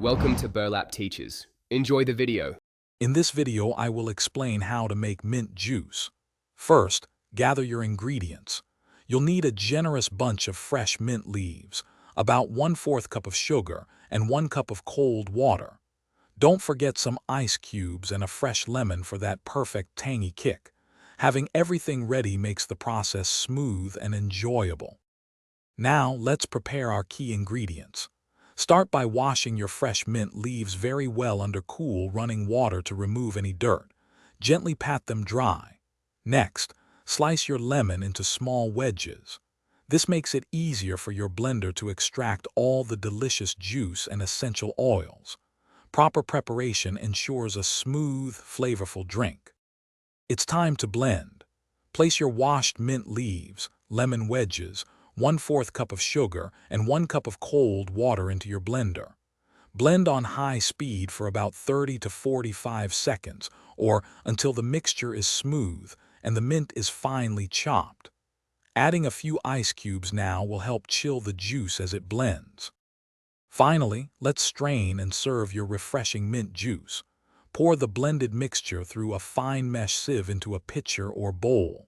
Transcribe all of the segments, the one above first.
Welcome to Burlap Teachers. Enjoy the video. In this video, I will explain how to make mint juice. First, gather your ingredients. You'll need a generous bunch of fresh mint leaves, about 1/4 cup of sugar, and 1 cup of cold water. Don't forget some ice cubes and a fresh lemon for that perfect tangy kick. Having everything ready makes the process smooth and enjoyable. Now, let's prepare our key ingredients. Start by washing your fresh mint leaves very well under cool, running water to remove any dirt. Gently pat them dry. Next, slice your lemon into small wedges. This makes it easier for your blender to extract all the delicious juice and essential oils. Proper preparation ensures a smooth, flavorful drink. It's time to blend. Place your washed mint leaves, lemon wedges, 1/4 cup of sugar, and 1 cup of cold water into your blender. Blend on high speed for about 30 to 45 seconds, or until the mixture is smooth and the mint is finely chopped. Adding a few ice cubes now will help chill the juice as it blends. Finally, let's strain and serve your refreshing mint juice. Pour the blended mixture through a fine mesh sieve into a pitcher or bowl.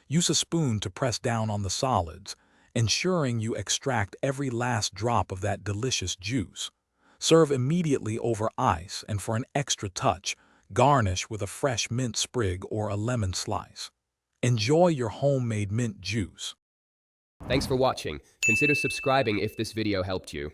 Use a spoon to press down on the solids, ensuring you extract every last drop of that delicious juice. Serve immediately over ice, and for an extra touch, garnish with a fresh mint sprig or a lemon slice. Enjoy your homemade mint juice. Thanks for watching. Consider subscribing if this video helped you.